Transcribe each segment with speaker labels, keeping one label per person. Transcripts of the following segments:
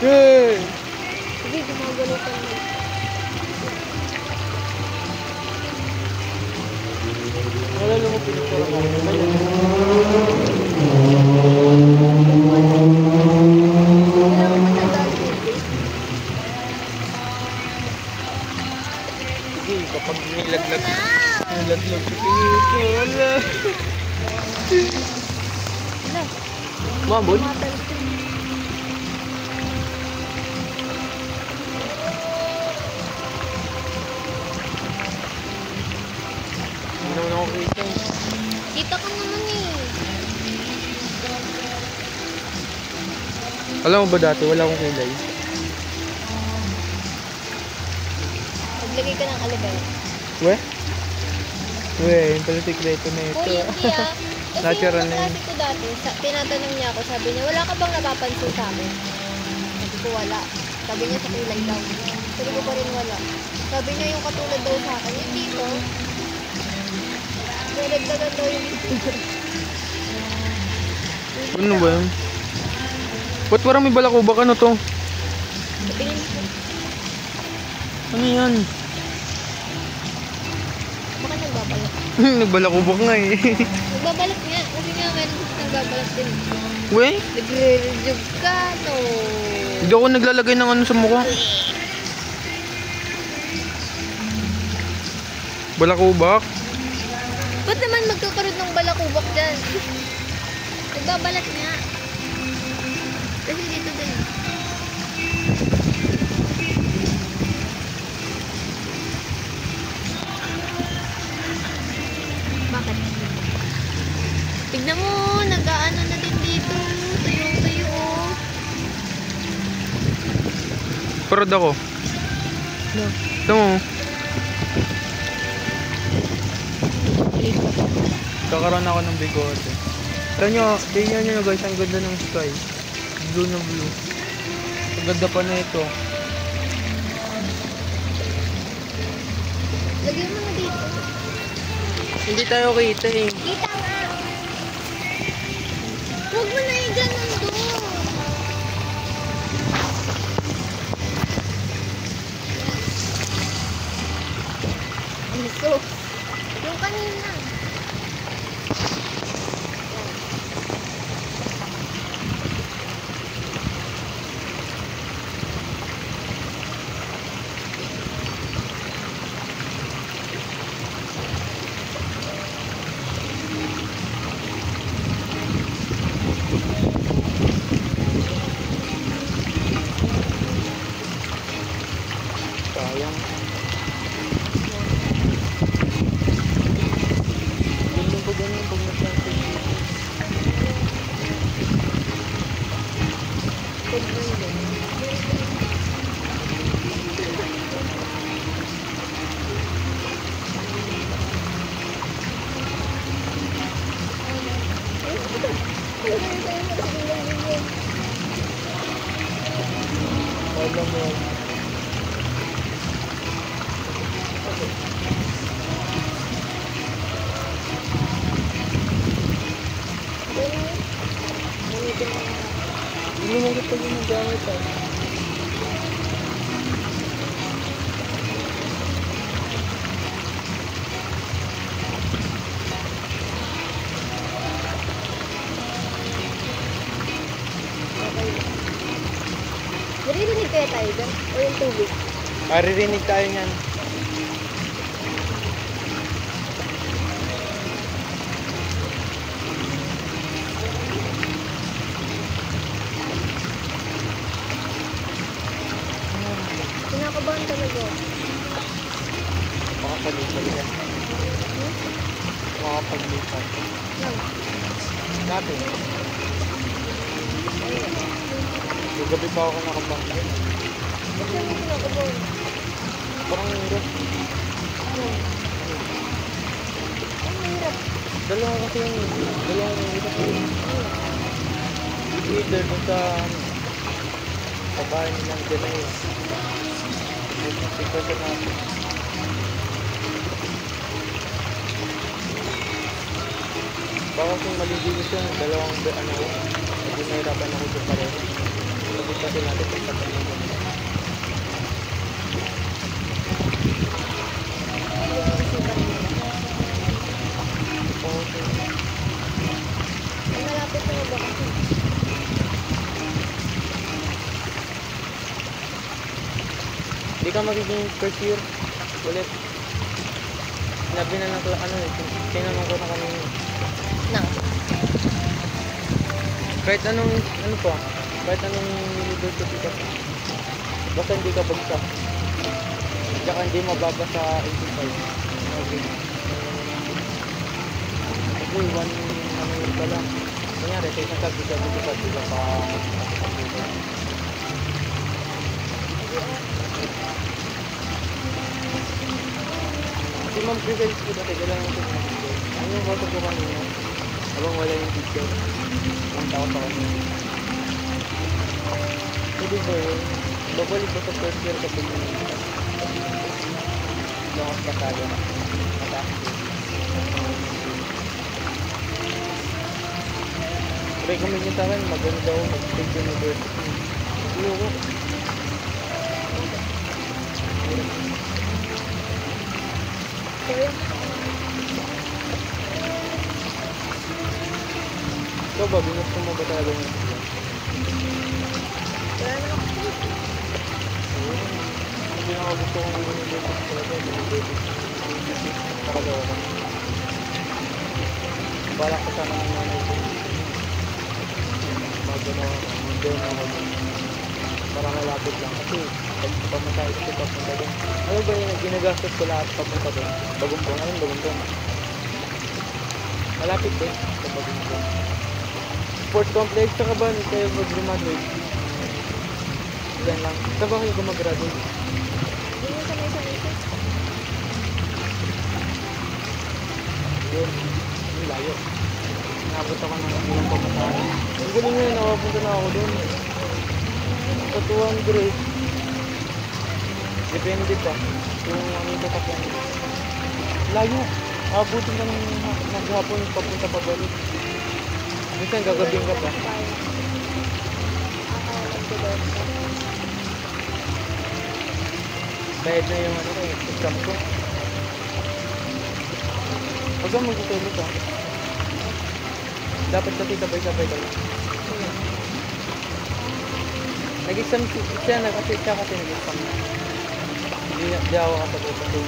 Speaker 1: Yay!
Speaker 2: Sige, gumagalaw ka naman.
Speaker 1: Nalala mo pinipura mo.
Speaker 2: Kailangan mo nag-alpit eh.
Speaker 1: Sige, kapag nilaglag sa pinipura.
Speaker 2: Wala.
Speaker 1: Mabon?
Speaker 2: Matalsik.
Speaker 1: Hindi naman ako kita.
Speaker 2: Kita ka naman eh.
Speaker 1: Alam mo ba dati, wala akong kilay.
Speaker 2: Maglagay ka ng alibay.
Speaker 1: We? We, yung pala sikreto na ito.
Speaker 2: Uy, hindi ah. Kasi
Speaker 1: Natural
Speaker 2: yung
Speaker 1: na yun.
Speaker 2: kaklase ko dati, tinatanong niya ako, sabi niya, wala ka bang napapansin sa akin? Sabi ko, wala. Sabi niya, sa kulay daw. Sabi ko pa rin wala. Sabi niya, yung katulad daw sa akin, yung dito, nagdagan daw yung
Speaker 1: Ano ba yun? Ba't parang may balakubak? Ano to?
Speaker 2: tingin ko,
Speaker 1: Ano yan?
Speaker 2: baka nagbabalak.
Speaker 1: Nagbalakubak nga eh.
Speaker 2: Nagbabalak nga, kasi nga meron kasi nagbabalak din.
Speaker 1: We?
Speaker 2: Nagre-rejuve ka, no?
Speaker 1: Hindi ako naglalagay ng ano sa mukha. Balakubak?
Speaker 2: Ba't naman magkakaroon ng balakubak dyan? Nagbabalak nga. Kasi dito din. Bakit? Tignan mo, nag-aano na din dito. Tuyo-tuyo. Oh.
Speaker 1: Parad ako.
Speaker 2: No.
Speaker 1: Ito mo. Kakaroon ako ng bigote. Tingnan nyo guys, ang ganda ng sky. Blue na blue. Ang ganda pa na ito.
Speaker 2: Lagyan mo na dito.
Speaker 1: Hindi tayo kita eh.
Speaker 2: Kita nga. Huwag mo na i-ganon doon. Iso. Yung kanina.
Speaker 1: Sayang. Ganyan po ganyan pag nag-planting dito. Alam mo. Hindi mo kita ginagamit ah.
Speaker 2: Naririnig kaya tayo dyan? O yung tubig?
Speaker 1: Maririnig tayo niyan.
Speaker 2: Kinakabahan talaga.
Speaker 1: Makapag-lipat yan. Makapag-lipat.
Speaker 2: Lang.
Speaker 1: Dati. Yung gabi pa ako nakabangka.
Speaker 2: Ba't lang yung kinakabahan?
Speaker 1: Parang hirap.
Speaker 2: Lang. Ang mahirap.
Speaker 1: Dalawa kasi yung dalawang hirap. Either dun sa bahay nilang Denise. Ito sa natin. Baka kung maligilis yung dalawang ano, hindi nahirapan ako sa pareho. Sabi kasi natin kung saan tayo ganda.
Speaker 2: Hindi ko isipan nila.
Speaker 1: Okay.
Speaker 2: Ay, malapit na ba kasi?
Speaker 1: Hindi ka magiging first year ulit. Sinabi na ng ano eh, tinanong ko na kanina.
Speaker 2: Nang.
Speaker 1: Kahit anong, ano pa, kahit anong university ka pa. Basta hindi ka bagsak. Tsaka hindi mababa sa 85. Okay. Kasi one, ano yun pa lang. Kunyari, sa isang subject ka pa. Si Ma'am Crisel ko dati, kailangan ko ng teacher. Ano yung bata ko kanina? Habang wala yung teacher. Ang tao sa kanina. Pwede ba yun? Babalik ko sa first year kapag yun. Lakas ka tayo. Mataas ko. Recommend nyo sa akin, maganda ako mag-state university. Ayoko.
Speaker 2: Kaya,
Speaker 1: Ikaw ba, binusto mo ba talaga yung sila?
Speaker 2: wala naman ako.
Speaker 1: Ang pinakagusto kong university talaga, university. Nakagawa ko. Balak ko sana ng nanay ko. Bago na doon ako doon. Para malapit lang. Kasi pag pamasahe ko papunta doon. Ano ba yung ginagastos ko lahat papunta doon? Bagumpong. Anong bagumpong? Malapit din sa bagumpong. Sports complex sa ka ba? Kayo mag-graduate? Yan lang. Saan ba kayo gumagraduate?
Speaker 2: Hindi mo sanay-sanay ko.
Speaker 1: Yun. Yung layo. Nakabot ako ng ilang pamasahe. Ang galing nga yun. Nakapunta na ako doon. Sa 200. Depende pa. Kung ano yung sasakyan. Layo. Abutin ka ng maghapon papunta pabalik. Minsan gagabing ka pa. Bayad na yung ano ko, exam ko. Huwag kang magtutulog ka. Dapat kasi sabay-sabay ka lang. Nag-exam siya kasi nag-exam na. Hindi ako kapag kasi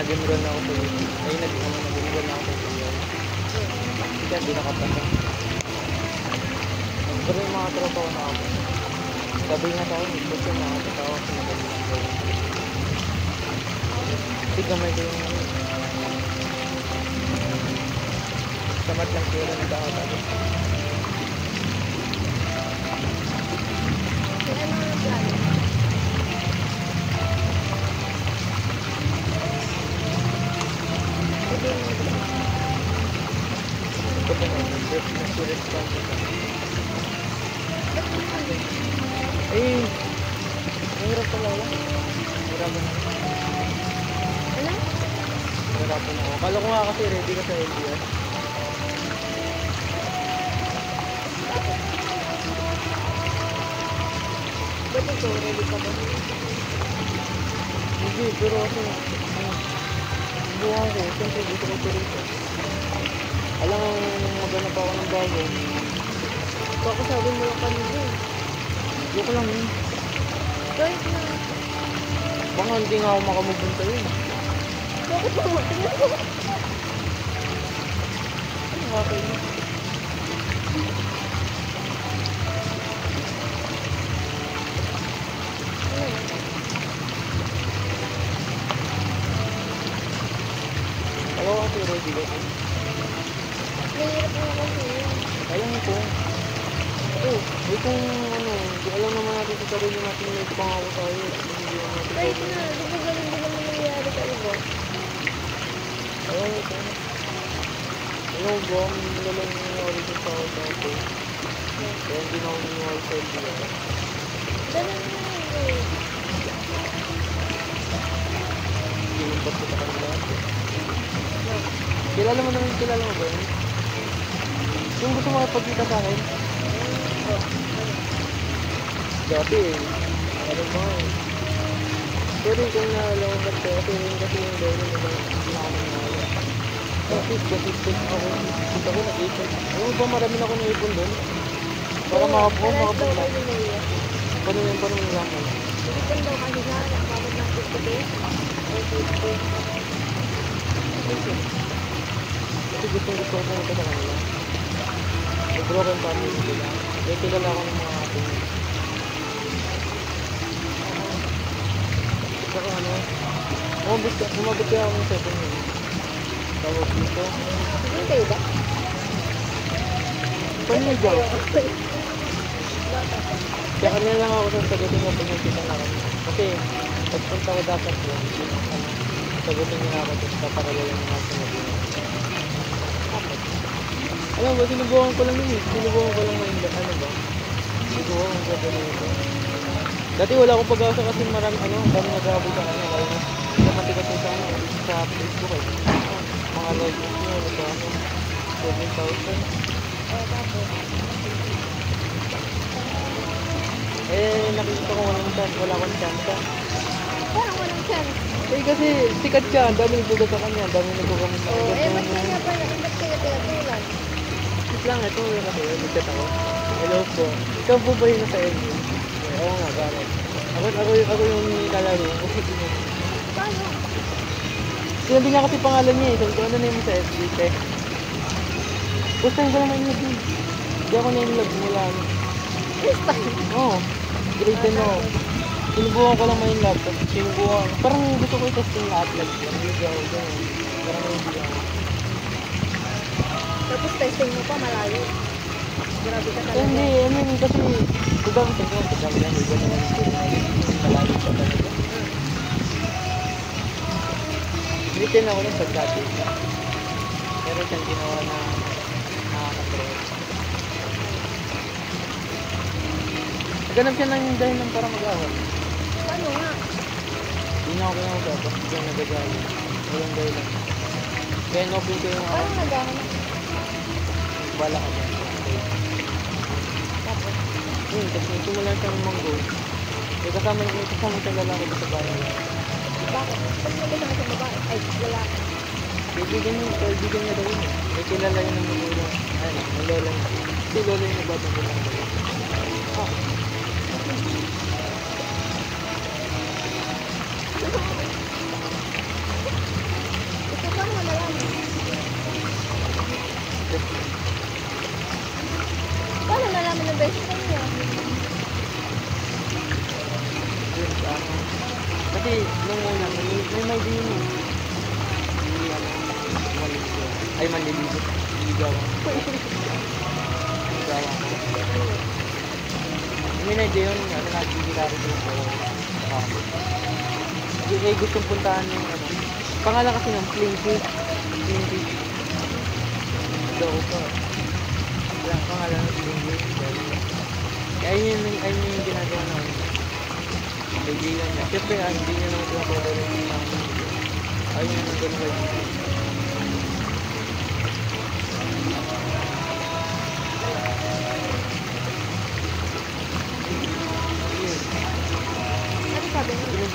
Speaker 1: nag-enroll na ako sa UP. Ay, nag-enroll na ako sa UP. Kasi hindi nakapasa. Pero yung mga tropa ko na ako. Sabi nga sa akin, gusto yung mga tatawa sa magaling ng gawin. Kasi gamay ko yung ano. Samat lang kira na tao tayo.
Speaker 2: Kaya ano ang plano? Pwede mo ito.
Speaker 1: Ito pa naman, nag-response ka. Eh, mahirap pala ako. Mahirapan ako.
Speaker 2: Ano?
Speaker 1: Mahirapan ako. Kala ko nga kasi ready ka sa LDS.
Speaker 2: Ba't ito? Ready ka ba?
Speaker 1: Hindi, pero kasi buwan ko, siyempre gusto ko rito. Alam mo, maghanap ako ng bago.
Speaker 2: Baka sabi mo lang kanina.
Speaker 1: Joke lang yun.
Speaker 2: Kahit na.
Speaker 1: Baka hindi nga ako makamupunta yun.
Speaker 2: Bakit mo? Tingnan mo.
Speaker 1: Ano nga kayo? Alam ko kasi ready ka.
Speaker 2: Mahirap mo kasi.
Speaker 1: Alam ko. Oo, eh kung ano, alam naman natin sa sarili natin may pangako tayo. Hindi naman natin
Speaker 2: Kahit
Speaker 1: gagawin.
Speaker 2: na. Di ba ganun din naman nangyayari sa iba?
Speaker 1: Alam ko. Alam ko ba, may nilalang nangyayari sa tao dati. Kaya hindi na ako nangyayari sa LDR.
Speaker 2: Ganun na yun.
Speaker 1: Sinimpat ko sa kanila. Kilala mo ba yun? Yung gusto makapagkita sa akin? Dati eh. Ano ba eh. Pero kung naalala ko kasi rin kasi yung dahil na hindi na ako nangyaya. Kasi consistent ako. Kita ko nag-ipon. Ano ba marami na ako naipon doon? Para makapuha,
Speaker 2: Parehas daw
Speaker 1: makapuha.
Speaker 2: kayo ni Lea.
Speaker 1: Paano yung laman?
Speaker 2: Ipon daw kasi siya, nakabot ng 50 days. Or 50.
Speaker 1: Kasi gusto ko pumunta sa kanila. May broken family sila. May kilala ko ng mga ating. Saka ano, umabot kaya ako ng 7 yun. Tawag dito.
Speaker 2: Hindi kayo ba?
Speaker 1: Panigaw. Kaya kanina lang ako sasagutin na pinagkita na kami. Kasi pagpunta ko dapat yun, sagutin niya ako at papakalayan niya ako sa mga. Alam ba, sinubukan ko lang yun eh. Sinubukan ko lang ngayon. Ano ba? Sinubukan ko ba ito? Dati wala akong pag-asa kasi marami dami nag-aabot sa kanya. Kaya namati kasi sa Facebook eh. Mga logos niya, sa 7,000.
Speaker 2: Tapos.
Speaker 1: Nakikita ko wala akong chance.
Speaker 2: Parang walang chance.
Speaker 1: Kasi sikat siya, ang dami nagbugat sa kanya, ang dami nagbugamit sa kanya.
Speaker 2: Ba't kaya pa ba't kaya tinatulan?
Speaker 1: Wait lang, ito lang kasi, nagchat ako. Hello po. Ikaw po ba yung nasa LG? Oo nga, bakit? Ako yung nilalaro.
Speaker 2: Paano?
Speaker 1: Sinabi niya kasi pangalan niya eh. Sabi ko, ano na yung sa FB, te? First time ko naman yung nag Hindi ako na-inlog mula.
Speaker 2: First time?
Speaker 1: Oo. Grade 10 ako. Sinubukan ko lang ma-inlog. Tapos sinubukan. Parang gusto ko i-testing lahat lang. Hindi ako gano'n. Parang hindi ako.
Speaker 2: Tapos testing mo pa malayo. Grabe ka talaga.
Speaker 1: Hindi, I mean, kasi kung siyempre, kung yan, iba naman yung malayo pa talaga. Gritin ako ng pagdati. Pero siyang ginawa na nakaka-trip. Naganap siya ng dahil ng para mag-awal.
Speaker 2: Paano nga?
Speaker 1: Hindi na ako pinag-awal. Hindi na nagagawa. Walang dahil lang. Kaya in-open ko yung
Speaker 2: Parang naghahanap.
Speaker 1: bala ka ba?
Speaker 2: Tapos.
Speaker 1: Tapos nagsimula siyang manggo. Kasama siyang lalaki sa bahay.
Speaker 2: Bakit? Pag nagkasama sa babae, ay, lalaki.
Speaker 1: Kaibigan niya daw yun. May kilala yun ng magulang. Ay, ng lola niya. Si lola yung nagbatang ko lang daw.
Speaker 2: Oh. Ito pa mo nalaman. Paano nalaman ng best friend niya?
Speaker 1: Yun sa ano. Kasi nung una, may din yun. Hindi malis ko. Ay, manliligot. Ligawan. Ligawan ko. May na-idea yun, nagigilari ko sa hindi gustong puntahan yung pangalan kasi ng Plinky. Daw ko. Ang pangalan ng Plinky. Kaya yun yung ginagawa namin. Kaibigan niya. Siyempre hindi niya naman pinakoda rin yung mga ayun yung nandun ba yun.
Speaker 2: Ano sabi niya?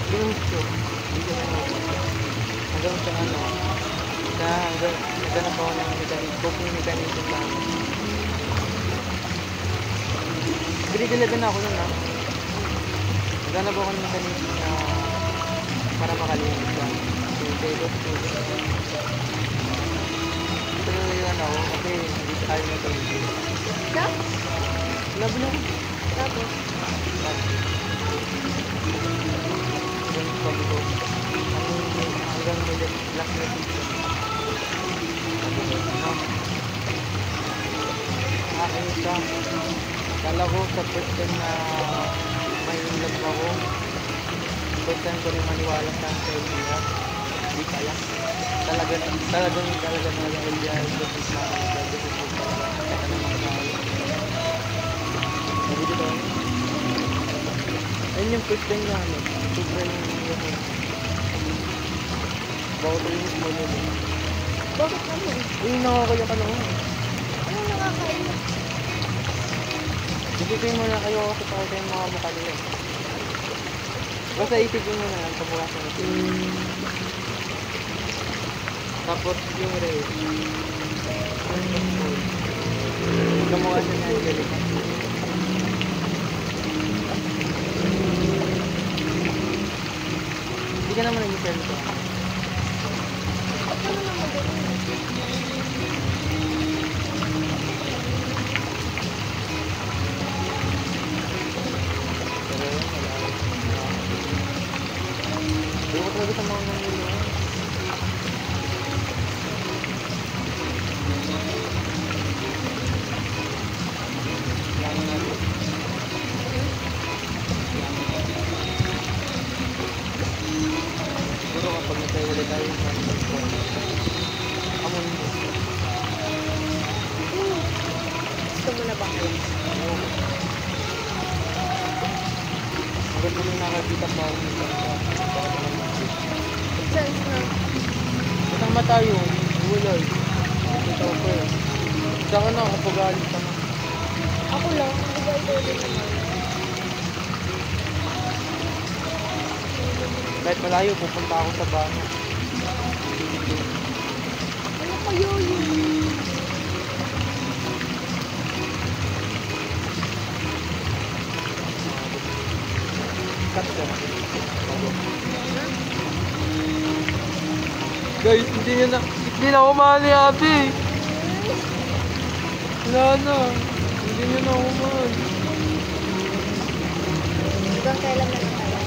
Speaker 1: Ginuhit ko. Hanggang sa naghanap ako ng cooking mechanism na grade 11 na ako nun naghanap ako ng mechanism na para makalimit ka. Ito na yun ako kasi hindi sa kaya na ito.
Speaker 2: Siya?
Speaker 1: Nabila ko.
Speaker 2: Tapos?
Speaker 1: Sabi ko, hanggang may last na season. Ayos ka. Kala ko sa first time na may love ako. First time ko rin maniwala sa idea. Hindi kaya. Talagang idea. Ayun yung first time na sobra yung bawat rin yung small yun.
Speaker 2: Bakit naman?
Speaker 1: Nakakaya ka naman.
Speaker 2: Ano nakakaiyak?
Speaker 1: Isipin mo na kayo kasi pakita yung mga mukha nila. Basta isipin mo na lang kabukasan natin. Tapos yung red. Kabukasan ni Angelica. Hindi ka naman nag-sell ito.
Speaker 2: Ba't naman naman ganun?
Speaker 1: Pero yun, wala. Hindi ko talaga sa mga nangyayari. Kailangan natin. Siguro kapag nagkaiwala tayo yung amon mo.
Speaker 2: Gusto mo na ba?
Speaker 1: Hanggang mo yung nakakita pa ako ng
Speaker 2: Sense na.
Speaker 1: Kasama tayo, wala eh. Nakita ko pa eh. Saka na kapag alis ka na.
Speaker 2: Ako lang, di ba ikaw din naman?
Speaker 1: Kahit malayo, pupunta ako sa bano.
Speaker 2: Ano kayo yun?
Speaker 1: Cut ka na. Guys, hindi na ako mahal ni Abby. Wala na. Hindi niya na ako mahal.
Speaker 2: Hanggang kailan na lang tayo?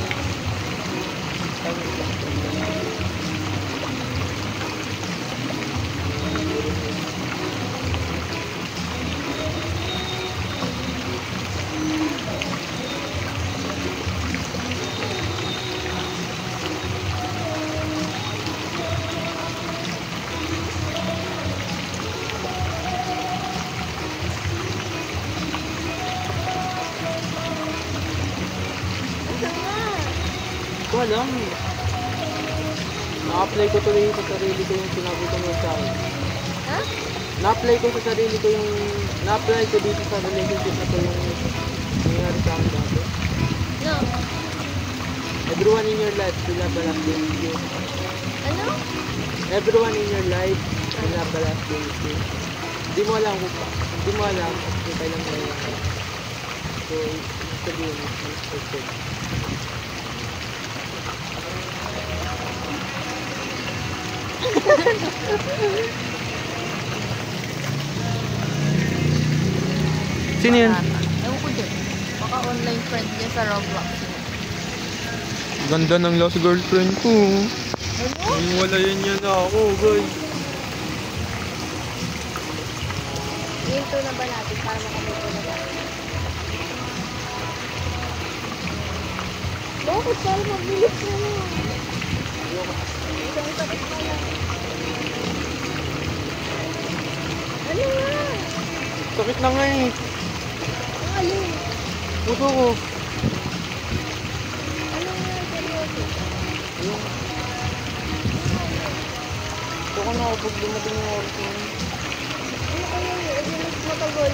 Speaker 1: Hindi ko alam. Na-apply ko tuloy sa sarili ko yung sinabi ko mo sa akin.
Speaker 2: Ha?
Speaker 1: Na-apply ko sa sarili ko yung... Na-apply ko dito sa relationship na to yung nangyari sa akin dati.
Speaker 2: No.
Speaker 1: Everyone in your life will have a last day with you.
Speaker 2: Ano?
Speaker 1: Everyone in your life will have a last day with you. Di mo alam kung kailan mo yan. So, sabihin mo, expected. Sino yun?
Speaker 2: Ewan ko din. Baka online friend niya sa Roblox.
Speaker 1: Ganda ng last girlfriend ko.
Speaker 2: Ano?
Speaker 1: Hiwalayan niya na ako, guys.
Speaker 2: Hinto na ba natin para makabuto na ba? Bakit? Para mabilis na lang. Isang sakit na lang. Ano nga?
Speaker 1: Sakit na nga eh.
Speaker 2: Ang alin?
Speaker 1: Puso ko.
Speaker 2: Ano nga? Seryoso?
Speaker 1: Ayun. Gusto ko na kapag dumating yung oras na yun.
Speaker 2: Ano kaya yun? Hindi mas matagal.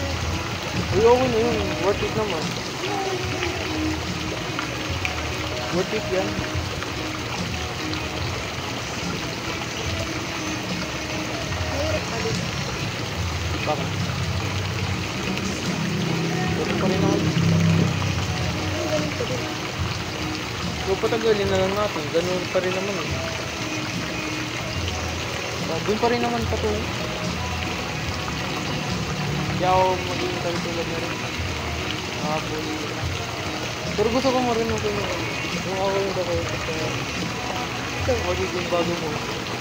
Speaker 1: Ayoko na yun. Worth it naman. Worth it yan.
Speaker 2: Mahirap pa din.
Speaker 1: Bakit? Worth it pa rin ako.
Speaker 2: Ang galing pa din.
Speaker 1: So patagalin na lang natin. Ganun pa rin naman eh. Doon pa rin naman patuloy. Hindi ako maging tulad na rin. Nakabuli. Pero gusto ko mo rin yung ako yung kakaya sa magiging bago mo.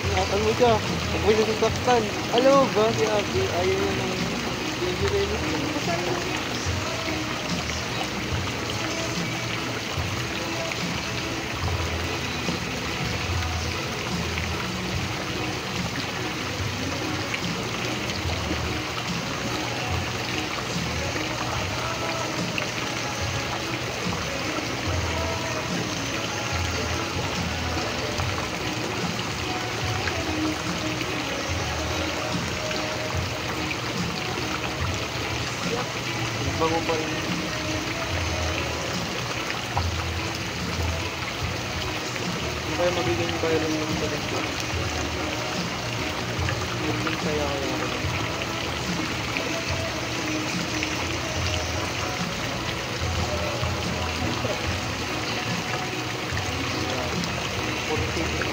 Speaker 1: Ingatan mo siya. Huwag mo siya sasaktan. Alam mo ba si Abby ayaw niya ng injury.
Speaker 2: Saan mo?
Speaker 1: Bago pa rin. Kaya magiging viral yung salit ko. Magiging saya kaya ako. Puro ticket.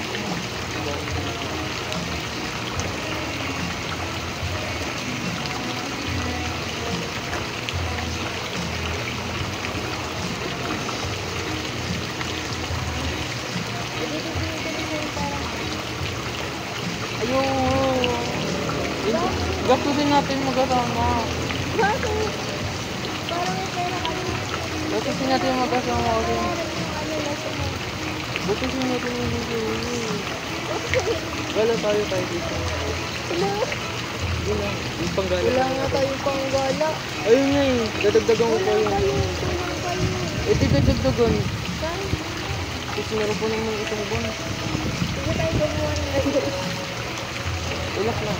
Speaker 1: Ayun. Gastusin natin magkasama.
Speaker 2: Bakit? Parang may pera kami.
Speaker 1: Gastusin natin magkasama ulit.
Speaker 2: Ano na siya?
Speaker 1: Gastusin natin yung video. Gala tayo dito.
Speaker 2: Wala.
Speaker 1: Yun lang. Yung panggala.
Speaker 2: Wala nga tayo pang gala.
Speaker 1: Ayun nga eh. Dadagdagan ko pa yun.
Speaker 2: Kulang kayo.
Speaker 1: Eh di dadagdagan.
Speaker 2: Saan?
Speaker 1: Kasi meron po naman isang buwan.
Speaker 2: Sige tayo gumawa ng ganito.
Speaker 1: Ulak na.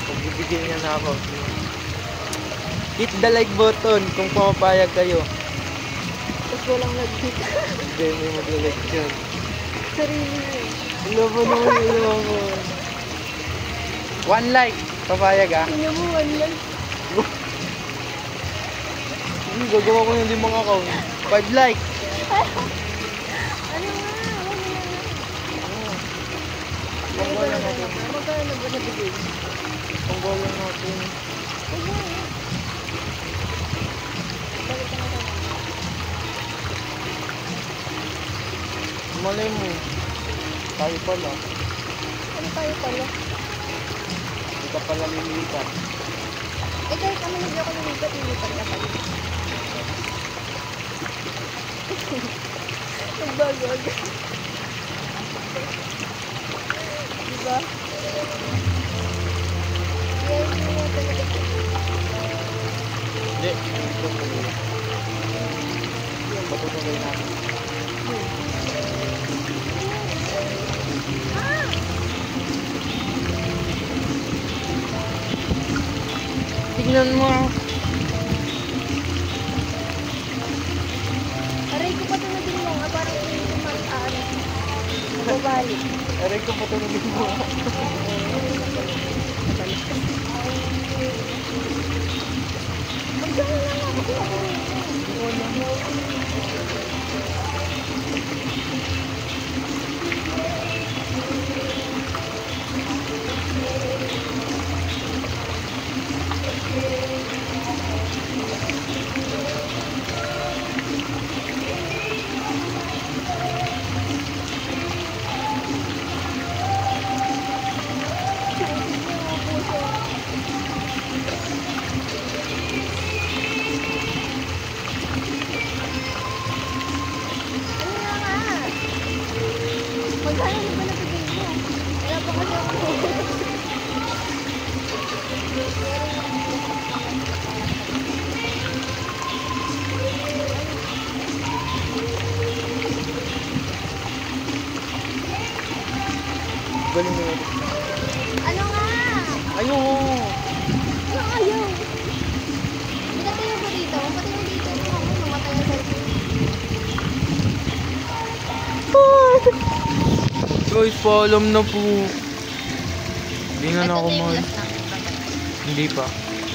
Speaker 1: Pagbibigyan niya na ako. Hit the like button kung pumapayag kayo.
Speaker 2: Tapos walang nag-hit.
Speaker 1: Hindi may mag-like dyan.
Speaker 2: Sarili mo.
Speaker 1: Wala mo naman yung mo. 1 like. Papayag ah.
Speaker 2: Tingnan mo, wala.
Speaker 1: Gagawa ko yung 5 account. 5 like.
Speaker 2: Ano nga?
Speaker 1: Panggalan natin.
Speaker 2: Magkano ba nabigay?
Speaker 1: Panggalan natin.
Speaker 2: Wala. Balik ka na tayo.
Speaker 1: Malay mo. Tayo pala.
Speaker 2: Ano tayo pala?
Speaker 1: Hindi ka pala lilipat.
Speaker 2: Eh kahit kami hindi ako nilipat, nilipat na pala. Nagbago agad. Diba? Kaya hindi mo talaga.
Speaker 1: Hindi. Ito po. Yung patutuloy natin. Tignan mo.
Speaker 2: Aray ko pa tunagin mo nga, parang hindi ko mababalik.
Speaker 1: Aray ko patulogin mo.
Speaker 2: Magdala lang ako. Magkano na ba nabigay mo? Wala pa kasi ako.
Speaker 1: Galing mo yun.
Speaker 2: Ano nga?
Speaker 1: Ayun.
Speaker 2: Ano ayaw? Pinatay ako dito. Patay mo dito. Ano ako? Namatay ang cellphone.
Speaker 1: Guys, paalam na po. Hindi nga na ako
Speaker 2: Ito na yung
Speaker 1: mag...
Speaker 2: last namin.
Speaker 1: Hindi pa.